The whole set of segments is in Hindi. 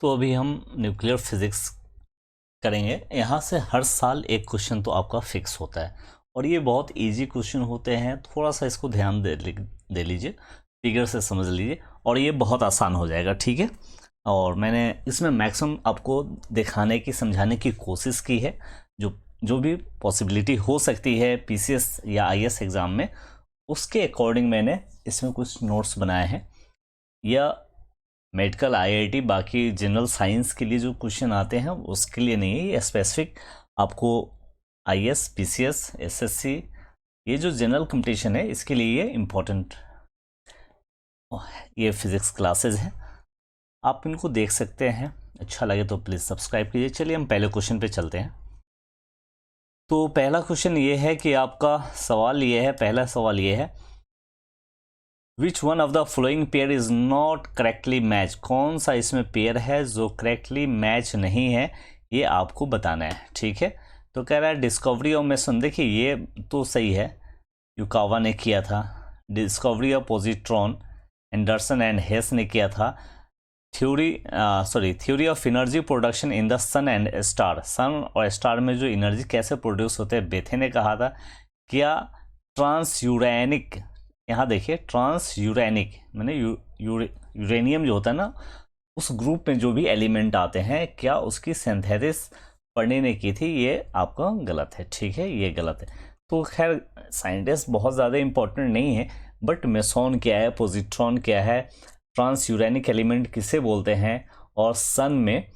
तो अभी हम न्यूक्लियर फिजिक्स करेंगे। यहाँ से हर साल एक क्वेश्चन तो आपका फिक्स होता है और ये बहुत इजी क्वेश्चन होते हैं। थोड़ा सा इसको ध्यान दे लीजिए, फिगर से समझ लीजिए और ये बहुत आसान हो जाएगा, ठीक है। और मैंने इसमें मैक्सिमम आपको दिखाने की, समझाने की कोशिश की है। जो जो भी पॉसिबिलिटी हो सकती है पीसीएस या आईएएस एग्ज़ाम में, उसके अकॉर्डिंग मैंने इसमें कुछ नोट्स बनाए हैं। या मेडिकल, आईआईटी, बाकी जनरल साइंस के लिए जो क्वेश्चन आते हैं उसके लिए नहीं है, ये स्पेसिफिक आपको आईएएस, पीसीएस, एसएससी, ये जो जनरल कंपटीशन है इसके लिए ये इम्पोर्टेंट ये फिजिक्स क्लासेस हैं। आप इनको देख सकते हैं, अच्छा लगे तो प्लीज़ सब्सक्राइब कीजिए। चलिए हम पहले क्वेश्चन पे चलते हैं। तो पहला क्वेश्चन ये है कि आपका सवाल ये है, पहला सवाल ये है, which one of the flowing pair is not correctly match. कौन सा इसमें पेयर है जो करेक्टली मैच नहीं है, ये आपको बताना है, ठीक है। तो कह रहा है डिस्कवरी ऑफ मेसन। देखिए ये तो सही है, युकावा ने किया था। Discovery of positron Anderson and Hess ने किया था। Theory of energy production in the sun and star. Sun और स्टार में जो एनर्जी कैसे प्रोड्यूस होते हैं, बेथे ने कहा था। क्या ट्रांसयूरेनिक, यहाँ देखिए ट्रांसयूरेनिक मैंने यूरेनियम जो होता है ना, उस ग्रुप में जो भी एलिमेंट आते हैं, क्या उसकी सिंथेसिस पढ़ने ने की थी, ये आपका गलत है, ठीक है, ये गलत है। तो खैर साइंटिस्ट बहुत ज़्यादा इंपॉर्टेंट नहीं है, बट मेसॉन क्या है, पॉजिट्रॉन क्या है, ट्रांसयूरेनिक एलिमेंट किसे बोलते हैं, और सन में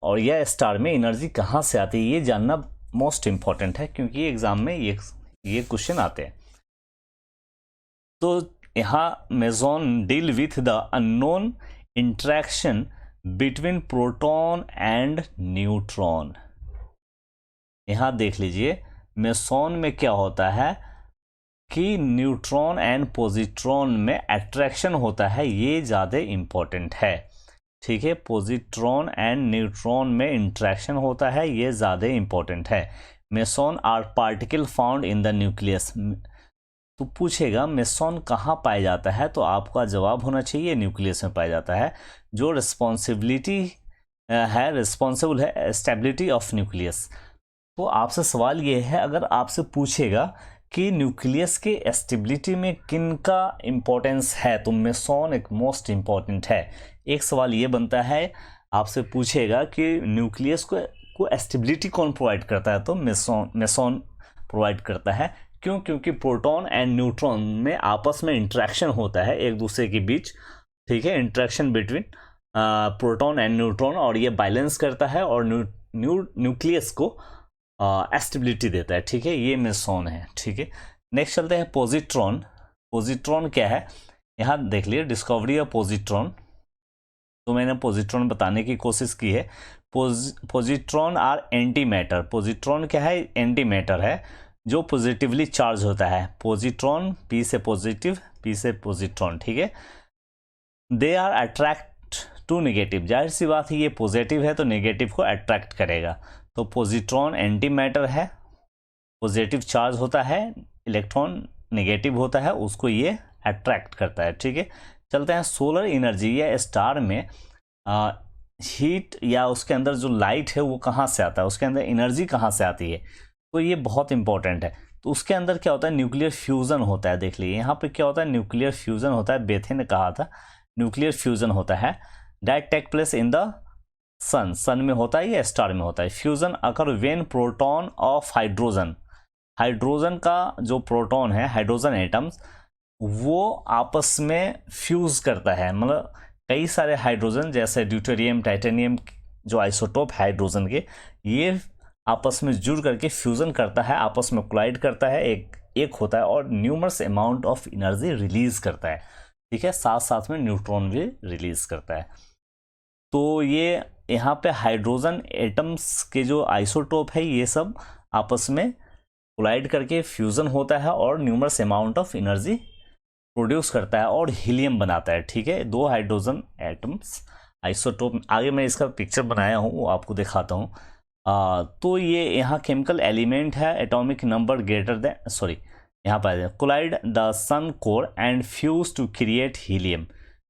और या स्टार में एनर्जी कहाँ से आती है, ये जानना मोस्ट इंपॉर्टेंट है, क्योंकि एग्जाम में ये क्वेश्चन आते हैं। तो यहाँ meson deal with the unknown interaction between proton and neutron. यहाँ देख लीजिए मेसॉन में क्या होता है कि न्यूट्रॉन एंड पॉजिट्रॉन में अट्रैक्शन होता है, ये ज़्यादा इंपॉर्टेंट है, ठीक है। पॉजिट्रॉन एंड न्यूट्रॉन में इंट्रैक्शन होता है, ये ज़्यादा इंपॉर्टेंट है। Meson are particle found in the nucleus. तो पूछेगा मेसॉन कहाँ पाया जाता है, तो आपका जवाब होना चाहिए न्यूक्लियस में पाया जाता है, जो रिस्पॉन्सिबल है स्टेबिलिटी ऑफ न्यूक्लियस। तो आपसे सवाल ये है, अगर आपसे पूछेगा कि न्यूक्लियस के स्टेबिलिटी में किन का इम्पोर्टेंस है, तो मेसॉन एक मोस्ट इम्पॉर्टेंट है। एक सवाल ये बनता है, आपसे पूछेगा कि न्यूक्लियस को स्टेबिलिटी कौन प्रोवाइड करता है, तो मेसॉन प्रोवाइड करता है। क्यों? क्योंकि प्रोटॉन एंड न्यूट्रॉन में आपस में इंट्रैक्शन होता है एक दूसरे के बीच, ठीक है, interaction between proton and neutron, और ये बैलेंस करता है और न्यूक्लियस को स्टेबिलिटी देता है, ठीक है, ये मेसॉन है, ठीक है। नेक्स्ट चलते हैं पॉजिट्रॉन। पॉजिट्रॉन क्या है, यहाँ देख लिए डिस्कवरी ऑफ पॉजिट्रॉन। तो मैंने पॉजिट्रॉन बताने की कोशिश की है। Positron are anti matter. Positron क्या है, एंटी मैटर है जो पॉजिटिवली चार्ज होता है। पॉजिट्रॉन, पी से पॉजिटिव, पी से पॉजिट्रॉन, ठीक है। They are attract to negative. जाहिर सी बात है ये पॉजिटिव है तो नेगेटिव को अट्रैक्ट करेगा। तो पॉजिट्रॉन एंटी मैटर है, पॉजिटिव चार्ज होता है, इलेक्ट्रॉन नेगेटिव होता है, उसको ये अट्रैक्ट करता है, ठीक है। चलते हैं सोलर एनर्जी या स्टार में हीट या उसके अंदर जो लाइट है वो कहाँ से आता है, उसके अंदर एनर्जी कहाँ से आती है, तो ये बहुत इंपॉर्टेंट है। तो उसके अंदर क्या होता है, न्यूक्लियर फ्यूजन होता है। देख लीजिए यहाँ पे क्या होता है, न्यूक्लियर फ्यूजन होता है। बेथे ने कहा था न्यूक्लियर फ्यूजन होता है, that take place in the sun में होता है या स्टार में होता है। Fusion occur when proton of hydrogen का जो प्रोटॉन है, हाइड्रोजन एटम्स, वो आपस में फ्यूज करता है। मतलब कई सारे हाइड्रोजन जैसे ड्यूटेरियम, टाइटेनियम, जो आइसोटोप हाइड्रोजन के, ये आपस में जुड़ करके फ्यूजन करता है, आपस में कोलाइड करता है, एक होता है, और numerous amount of energy release करता है, ठीक है। साथ साथ में न्यूट्रॉन भी रिलीज करता है। तो ये यहाँ पे हाइड्रोजन एटम्स के जो आइसोटोप है, ये सब आपस में कोलाइड करके फ्यूजन होता है और numerous amount of energy produce करता है और हीलियम बनाता है, ठीक है। दो हाइड्रोजन एटम्स आइसोटोप, आगे मैं इसका पिक्चर बनाया हूँ वो आपको दिखाता हूँ। तो ये यहाँ केमिकल एलिमेंट है, एटॉमिक नंबर ग्रेटर देन, यहाँ पर collide the sun core and fuse to create helium,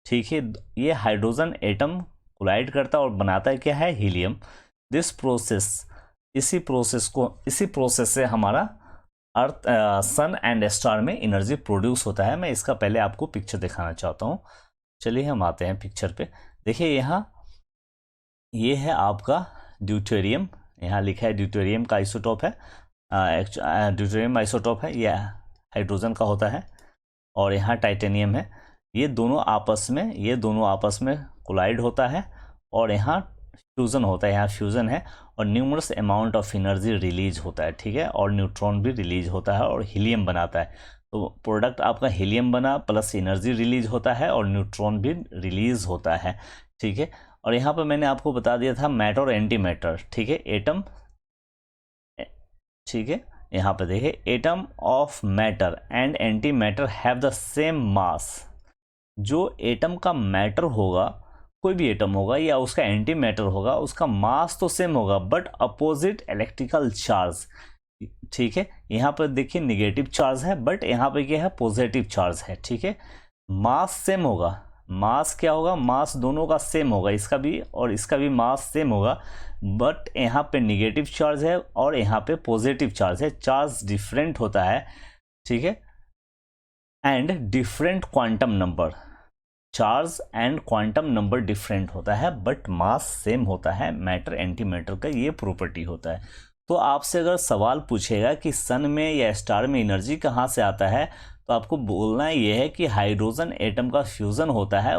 ठीक है। ये हाइड्रोजन एटम कोलाइड करता है और बनाता है क्या है, हीलियम। दिस प्रोसेस, इसी प्रोसेस से हमारा अर्थ, सन एंड स्टार में एनर्जी प्रोड्यूस होता है। मैं इसका पहले आपको पिक्चर दिखाना चाहता हूँ। चलिए हम आते हैं पिक्चर पे। देखिए यहाँ ये है आपका ड्यूटेरियम, यहाँ लिखा है ड्यूटेरियम का आइसोटोप है, ड्यूटेरियम आइसोटोप है, यह हाइड्रोजन का होता है। और यहाँ टाइटेनियम है। ये दोनों आपस में कोलाइड होता है और यहाँ फ्यूज़न होता है, यहाँ फ्यूज़न है और numerous amount of energy release होता है, ठीक है। और न्यूट्रॉन भी रिलीज होता है और हीलियम बनाता है। तो प्रोडक्ट आपका हीलियम बना, प्लस एनर्जी रिलीज होता है और न्यूट्रॉन भी रिलीज होता है, ठीक है। और यहाँ पर मैंने आपको बता दिया था मैटर और एंटी मैटर, ठीक है, एटम, ठीक है। यहाँ पर देखिए atom of matter and anti matter have the same mass. जो एटम का मैटर होगा, कोई भी एटम होगा या उसका एंटी मैटर होगा, उसका मास तो सेम होगा बट अपोजिट इलेक्ट्रिकल चार्ज, ठीक है। यहाँ पर देखिए निगेटिव चार्ज है बट यहाँ पे क्या है, पॉजिटिव चार्ज है, ठीक है। मास सेम होगा, मास क्या होगा, मास दोनों का सेम होगा, इसका भी और इसका भी मास सेम होगा, बट यहाँ पे निगेटिव चार्ज है और यहाँ पे पॉजिटिव चार्ज है, चार्ज डिफरेंट होता है, ठीक है। And different quantum number, charge and quantum number different होता है बट मास सेम होता है। मैटर एंटी मैटर का ये प्रॉपर्टी होता है। तो आपसे अगर सवाल पूछेगा कि सन में या स्टार में एनर्जी कहाँ से आता है, तो आपको बोलना ये है कि हाइड्रोजन एटम का फ्यूज़न होता है,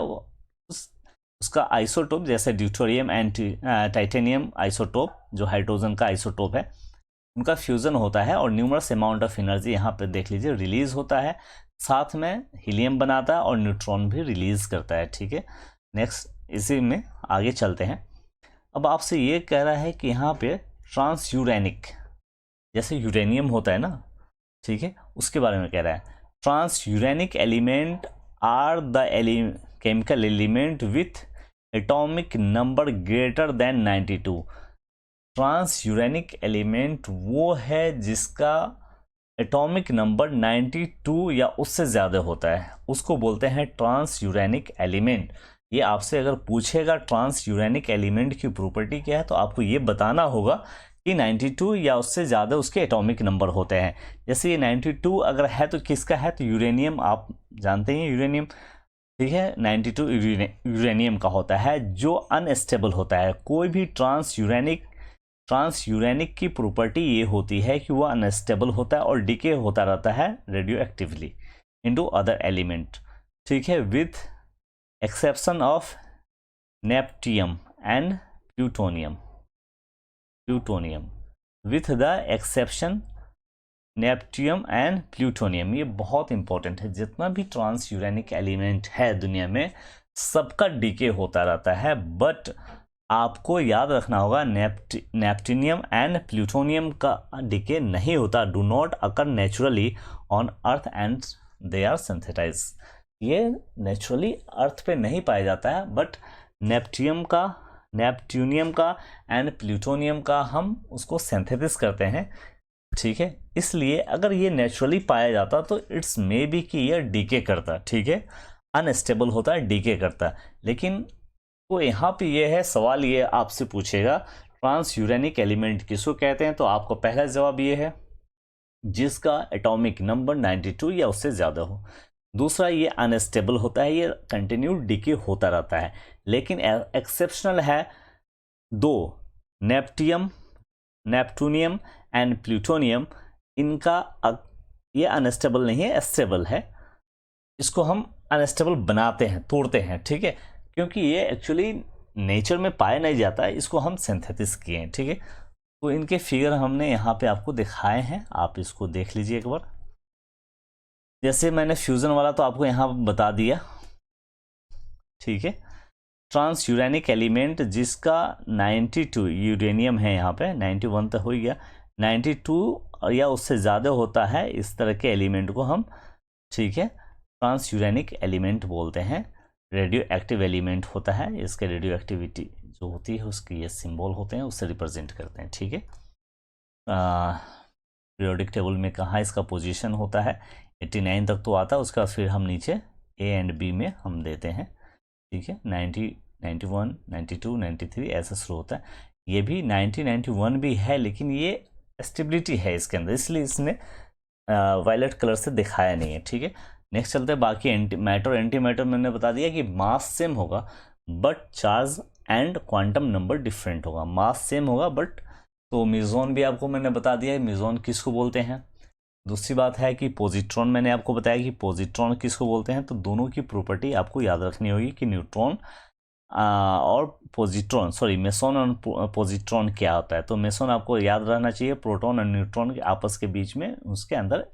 उसका आइसोटोप, जैसे ड्यूटेरियम एंड टाइटेनियम आइसोटोप जो हाइड्रोजन का आइसोटोप है, उनका फ्यूज़न होता है और न्यूमरस अमाउंट ऑफ एनर्जी यहाँ पे देख लीजिए रिलीज होता है, साथ में हीलियम बनाता है और न्यूट्रॉन भी रिलीज करता है, ठीक है। नेक्स्ट इसी में आगे चलते हैं। अब आपसे ये कह रहा है कि यहाँ पे ट्रांसयूरेनिक, जैसे यूरेनियम होता है ना, ठीक है, उसके बारे में कह रहा है। Transuranic element are the chemical element with atomic number greater than 92। Transuranic element वो है जिसका एटॉमिक नंबर 92 या उससे ज़्यादा होता है, उसको बोलते हैं ट्रांसयूरेनिक एलिमेंट। ये आपसे अगर पूछेगा ट्रांसयूरेनिक एलिमेंट की प्रॉपर्टी क्या है, तो आपको ये बताना होगा कि 92 या उससे ज़्यादा उसके एटॉमिक नंबर होते हैं। जैसे ये 92 अगर है तो किसका है, तो यूरेनियम, आप जानते हैं यूरेनियम, ठीक है। 92 यूरेनियम का होता है जो अनस्टेबल होता है। कोई भी ट्रांसयूरेनिक की प्रॉपर्टी ये होती है कि वह अनस्टेबल होता है और डिके होता रहता है radio actively into other element, ठीक है, with exception of neptunium and plutonium, with the exception neptunium and plutonium. ये बहुत इंपॉर्टेंट है, जितना भी ट्रांसयूरेनिक एलिमेंट है दुनिया में सबका डिके होता रहता है, बट आपको याद रखना होगा नेप्टिनियम एंड प्लूटोनियम का डिके नहीं होता, do not occur naturally on earth and they are synthesize. ये नेचुरली अर्थ पे नहीं पाया जाता है, बट नेप्ट्यूनियम का एंड प्लूटोनियम का हम उसको सिंथेसिस करते हैं, ठीक है। इसलिए अगर ये नेचुरली पाया जाता तो इट्स मे बी कि ये डीके करता, ठीक है, अनस्टेबल होता है, डीके करता। लेकिन तो यहाँ पे ये है, सवाल ये आपसे पूछेगा ट्रांसयूरेनिक एलिमेंट किसको कहते हैं, तो आपको पहला जवाब ये है जिसका एटॉमिक नंबर 92 या उससे ज़्यादा हो। दूसरा, ये अनस्टेबल होता है, ये कंटिन्यू डीके होता रहता है। लेकिन एक्सेप्शनल है दो, नेप्टूनियम एंड प्लूटोनियम, इनका ये अनस्टेबल नहीं है, स्टेबल है। इसको हम अनस्टेबल बनाते हैं, तोड़ते हैं, ठीक है, क्योंकि ये एक्चुअली नेचर में पाया नहीं जाता है, इसको हम सिंथेसिस किए हैं, ठीक है। तो इनके फिगर हमने यहाँ पे आपको दिखाए हैं, आप इसको देख लीजिए एक बार। जैसे मैंने फ्यूज़न वाला तो आपको यहाँ बता दिया, ठीक है। ट्रांसयूरेनिक एलिमेंट जिसका 92 यूरेनियम है, यहाँ पे 91 तो हो गया, 92 या उससे ज़्यादा होता है, इस तरह के एलिमेंट को हम, ठीक है, ट्रांसयूरेनिक एलिमेंट बोलते हैं। रेडियो एक्टिव एलिमेंट होता है, इसके रेडियो एक्टिविटी जो होती है उसकी ये सिंबल होते हैं, उससे रिप्रेजेंट करते हैं, ठीक है। पीरियोडिक टेबल में कहाँ इसका पोजीशन होता है, 89 तक तो आता है, उसका फिर हम नीचे ए एंड बी में हम देते हैं, ठीक है। 91, 92, 93 ऐसे शुरू होता है। ये भी 90, 91 भी है, लेकिन ये स्टेबिलिटी है इसके अंदर, इसलिए इसने वायलेट कलर से दिखाया नहीं है। ठीक है, नेक्स्ट चलते हैं बाकी एंटी मैटर मैंने बता दिया कि मास सेम होगा but charge and quantum number different होगा। मास सेम होगा बट, तो मेसॉन भी आपको मैंने बता दिया है, मेसॉन किसको बोलते हैं। दूसरी बात है कि पॉजिट्रॉन, मैंने आपको बताया कि पॉजिट्रॉन किसको बोलते हैं। तो दोनों की प्रॉपर्टी आपको याद रखनी होगी कि न्यूट्रॉन और पॉजिट्रॉन, सॉरी मेसॉन और पॉजिट्रॉन क्या होता है। तो मेसॉन आपको याद रहना चाहिए, प्रोटॉन और न्यूट्रॉन के आपस के बीच में उसके अंदर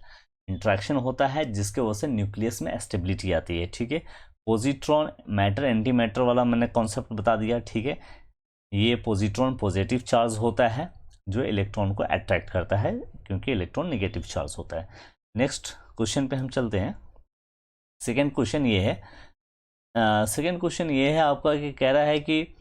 इंट्रैक्शन होता है जिसके वजह से न्यूक्लियस में स्टेबिलिटी आती है। ठीक है, पॉजिट्रॉन मैटर एंटी मैटर वाला मैंने कॉन्सेप्ट बता दिया। ठीक है, ये पॉजिट्रॉन पॉजिटिव चार्ज होता है जो इलेक्ट्रॉन को अट्रैक्ट करता है, क्योंकि इलेक्ट्रॉन नेगेटिव चार्ज होता है। नेक्स्ट क्वेश्चन पे हम चलते हैं। सेकेंड क्वेश्चन ये है, आपका कि कह रहा है कि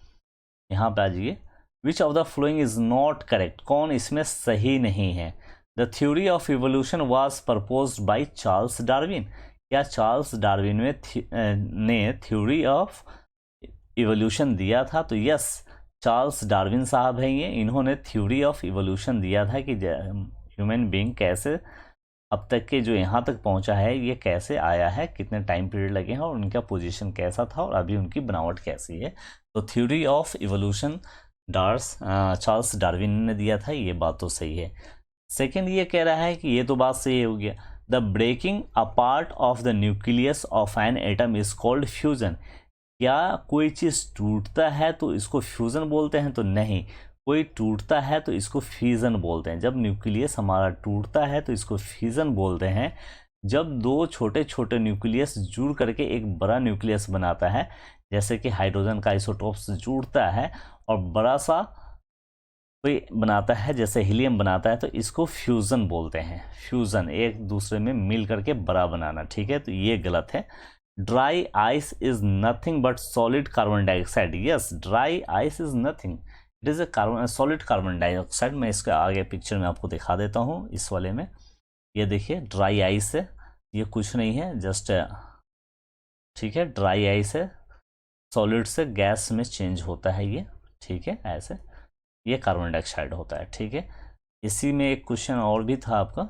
यहाँ पे आ जाइए, which of the following is not correct, कौन इसमें सही नहीं है। The theory of evolution was proposed by Charles Darwin, क्या चार्ल्स डार्विन ने थ्योरी ऑफ इवोल्यूशन दिया था। तो यस, चार्ल्स डार्विन साहब हैं ये, इन्होंने थ्योरी ऑफ इवोल्यूशन दिया था कि ह्यूमन बीइंग कैसे अब तक के जो यहाँ तक पहुँचा है ये कैसे आया है, कितने टाइम पीरियड लगे हैं और उनका पोजीशन कैसा था और अभी उनकी बनावट कैसी है। तो theory of evolution Charles Darwin ने दिया था, ये बात तो सही है। सेकेंड ये कह रहा है कि ये तो बात सही हो गया, the breaking apart of the nucleus of an atom is called fusion, क्या कोई चीज़ टूटता है तो इसको फ्यूज़न बोलते हैं। तो नहीं, कोई टूटता है तो इसको फ्यूज़न बोलते हैं। जब न्यूक्लियस हमारा टूटता है तो इसको फ्यूज़न बोलते हैं। जब दो छोटे छोटे न्यूक्लियस जुड़ करके एक बड़ा न्यूक्लियस बनाता है, जैसे कि हाइड्रोजन का आइसोटोप्स जुड़ता है और बड़ा सा कोई बनाता है जैसे हीलियम बनाता है, तो इसको फ्यूज़न बोलते हैं। फ्यूज़न, एक दूसरे में मिल करके बड़ा बनाना। ठीक है, तो ये गलत है। Dry ice is nothing but solid carbon dioxide, yes, dry ice is nothing, it is a solid carbon dioxide. मैं इसके आगे पिक्चर में आपको दिखा देता हूँ, इस वाले में ये देखिए ड्राई आइस है, ये कुछ नहीं है, जस्ट ठीक है, ड्राई आइस है, सॉलिड से गैस में चेंज होता है ये। ठीक है, ऐसे ये कार्बन डाइऑक्साइड होता है। ठीक है, इसी में एक क्वेश्चन और भी था आपका,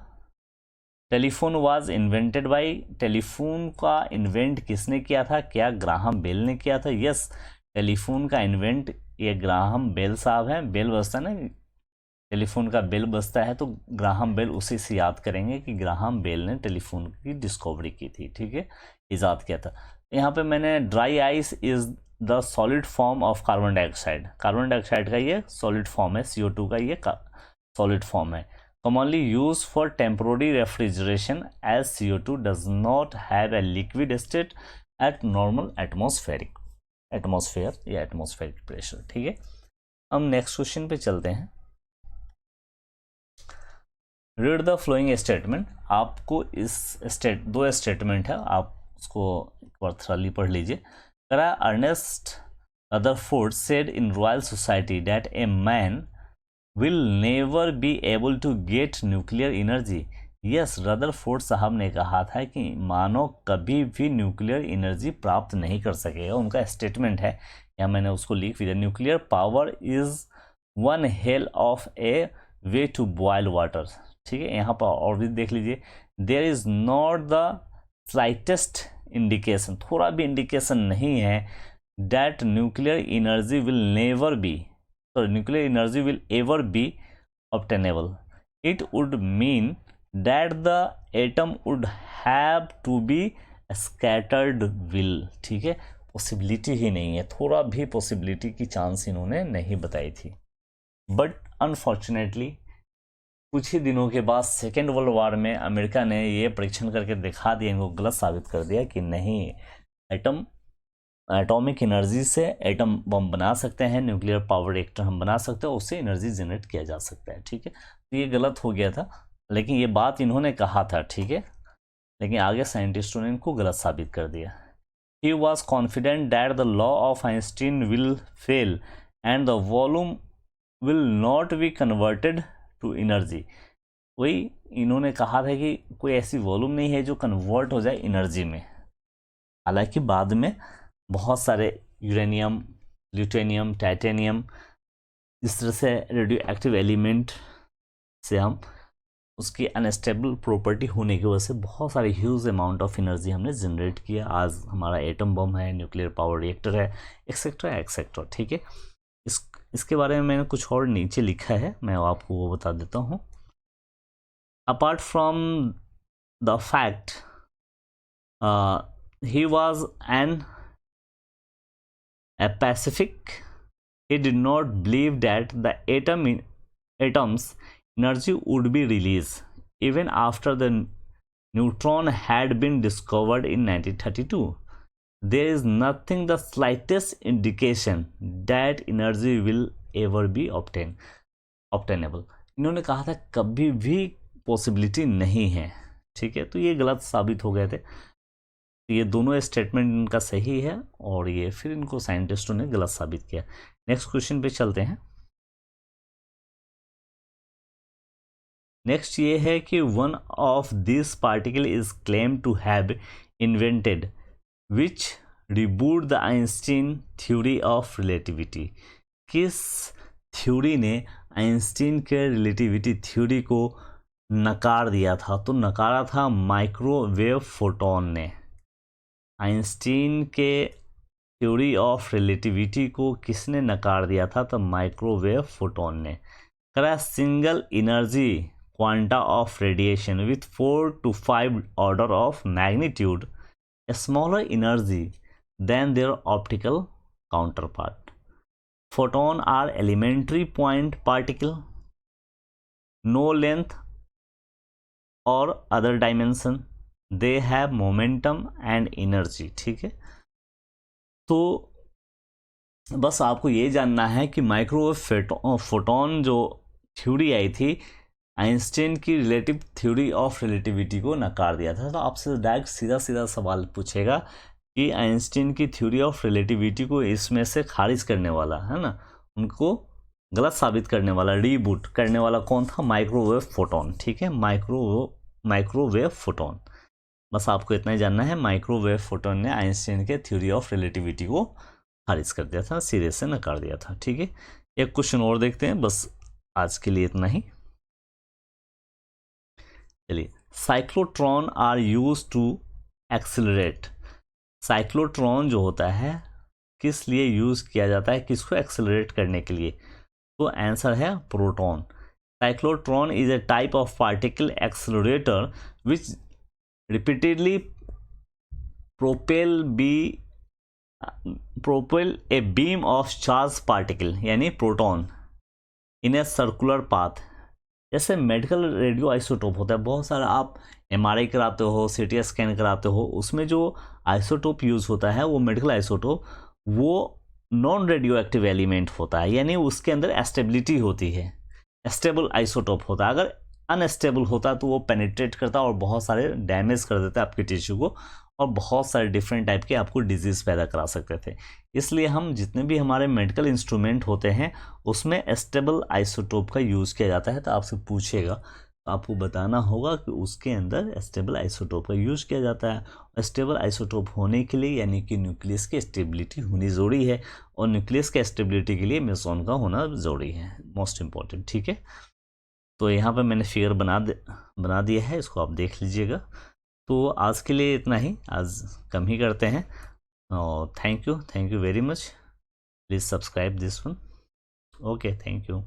telephone was invented by, telephone का इन्वेंट किसने किया था, क्या ग्राहम बेल ने किया था। यस, टेलीफोन का इन्वेंट ये ग्राहम बेल साहब हैं। बेल बजता ना, टेलीफोन का बेल बजता है तो ग्राहम बेल, उसी से याद करेंगे कि ग्राहम बेल ने टेलीफोन की डिस्कवरी की थी। ठीक है, ईजाद किया था। यहाँ पे मैंने dry ice is the solid form of carbon dioxide, carbon dioxide का ये सॉलिड फॉर्म है, CO2 का ये सॉलिड फॉर्म है। commonly used for temporary refrigeration as CO2 does not have a liquid state at normal atmosphere या atmospheric pressure। ठीक है, हम नेक्स्ट क्वेश्चन पे चलते हैं। रीड द फ्लोइंग स्टेटमेंट, आपको इस दो स्टेटमेंट है, आप उसको एक बार थॉरली पढ़ लीजिए। Ernest Rutherford said in Royal Society that a man will never be able to get nuclear energy। Yes, Rutherford साहब ने कहा था कि मानव कभी भी न्यूक्लियर एनर्जी प्राप्त नहीं कर सकेगा, उनका स्टेटमेंट है, या मैंने उसको लिख दिया। Nuclear power is one hell of a way to boil water. ठीक है, यहाँ पर और भी देख लीजिए, there is not the slightest indication, थोड़ा भी इंडिकेशन नहीं है, that nuclear energy will never be, nuclear energy will ever be obtainable। It would mean that the atom would have to be scattered will। ठीक है, पॉसिबिलिटी ही नहीं है, थोड़ा भी पॉसिबिलिटी की चांस इन्होंने नहीं बताई थी। बट अनफॉर्चुनेटली कुछ ही दिनों के बाद सेकेंड वर्ल्ड वॉर में अमेरिका ने ये परीक्षण करके दिखा दिया, इनको गलत साबित कर दिया कि नहीं, एटॉमिक एनर्जी से एटम बम बना सकते हैं, न्यूक्लियर पावर रिएक्टर हम बना सकते हैं, उससे एनर्जी जनरेट किया जा सकता है। ठीक है, तो ये गलत हो गया था, लेकिन ये बात इन्होंने कहा था। ठीक है, लेकिन आगे साइंटिस्टों ने इनको गलत साबित कर दिया। He was confident that the law of Einstein will fail and the volume will not be converted to energy. वही इन्होंने कहा था कि कोई ऐसी वॉल्यूम नहीं है जो कन्वर्ट हो जाए एनर्जी में। हालांकि बाद में बहुत सारे यूरेनियम ल्यूटेनियम, टाइटेनियम, इस तरह से रेडियो एक्टिव एलिमेंट से हम उसकी अनस्टेबल प्रॉपर्टी होने की वजह से बहुत सारी ह्यूज अमाउंट ऑफ एनर्जी हमने जनरेट किया। आज हमारा एटम बम है, न्यूक्लियर पावर रिएक्टर है, एक्सेट्रा एक्सेट्रा। ठीक है, इसके बारे में मैंने कुछ और नीचे लिखा है, मैं आपको वो बता देता हूँ। Apart from the fact he was an a Pacific, he did not believe that the atom's energy would be released even after the neutron had been discovered in 1932. There is nothing the slightest indication that energy will ever be obtainable. इन्होंने कहा था कभी भी पॉसिबिलिटी नहीं है। ठीक है, तो ये गलत साबित हो गए थे। ये दोनों स्टेटमेंट इनका सही है और ये फिर इनको साइंटिस्टों ने गलत साबित किया। नेक्स्ट क्वेश्चन पे चलते हैं। नेक्स्ट ये है कि one of this particle is claim to have invented which reboot the Einstein theory of relativity. किस थ्योरी ने आइंस्टीन के रिलेटिविटी थ्योरी को नकार दिया था? तो नकारा था माइक्रोवेव फोटोन ने। आइंस्टीन के थ्योरी ऑफ रिलेटिविटी को किसने नकार दिया था? तो माइक्रोवेव फोटोन ने। करा single energy quanta of radiation with 4 to 5 order of magnitude smaller energy than their optical counterpart. Photon are elementary point particle, no length और other dimension, they have momentum and energy. ठीक है, तो बस आपको ये जानना है कि माइक्रोवेव फोटोन जो थ्योरी आई थी, आइंस्टीन की रिलेटिव थ्योरी ऑफ रिलेटिविटी को नकार दिया था। तो आपसे डायरेक्ट सीधा सीधा सवाल पूछेगा कि आइंस्टीन की थ्योरी ऑफ रिलेटिविटी को इसमें से खारिज करने वाला है ना, उनको गलत साबित करने वाला, रीबूट करने वाला कौन था? Microwave photon. ठीक है, माइक्रोवेव फोटोन। बस आपको इतना ही जानना है, माइक्रोवेव फोटोन ने आइंस्टीन के थ्योरी ऑफ रिलेटिविटी को खारिज कर दिया था, सिरे से नकार दिया था। ठीक है, एक क्वेश्चन और देखते हैं, बस आज के लिए इतना ही। चलिए, cyclotron are use to accelerate. Cyclotron जो होता है किस लिए यूज किया जाता है, किसको एक्सेलरेट करने के लिए? तो आंसर है proton. Cyclotron is a type of particle accelerator which repeatedly propel a beam of charged particle यानी proton in a circular path. जैसे मेडिकल रेडियो आइसोटोप होता है, बहुत सारा आप MRI कराते हो, CT स्कैन कराते हो, उसमें जो आइसोटोप यूज़ होता है वो मेडिकल आइसोटोप वो नॉन रेडियो एक्टिव एलिमेंट होता है, यानी उसके अंदर स्टेबिलिटी होती है, स्टेबल आइसोटोप होता है। अगर अनस्टेबल होता है तो वो पेनिट्रेट करता है और बहुत सारे डैमेज कर देता है आपके टिश्यू को, और बहुत सारे डिफरेंट टाइप के आपको डिजीज़ पैदा करा सकते थे। इसलिए हम जितने भी हमारे मेडिकल इंस्ट्रूमेंट होते हैं उसमें स्टेबल आइसोटोप का यूज़ किया जाता है। तो आपसे पूछेगा तो आपको बताना होगा कि उसके अंदर स्टेबल आइसोटोप का यूज़ किया जाता है। स्टेबल आइसोटोप होने के लिए यानी कि न्यूक्लियस की स्टेबिलिटी होनी ज़रूरी है, और न्यूक्लियस के स्टेबिलिटी के लिए मेसॉन का होना ज़रूरी है, मोस्ट इम्पॉर्टेंट। ठीक है, तो यहाँ पे मैंने फिगर बना दिया है, इसको आप देख लीजिएगा। तो आज के लिए इतना ही, आज कम ही करते हैं, और thank you very much. Please subscribe this one. Okay, thank you.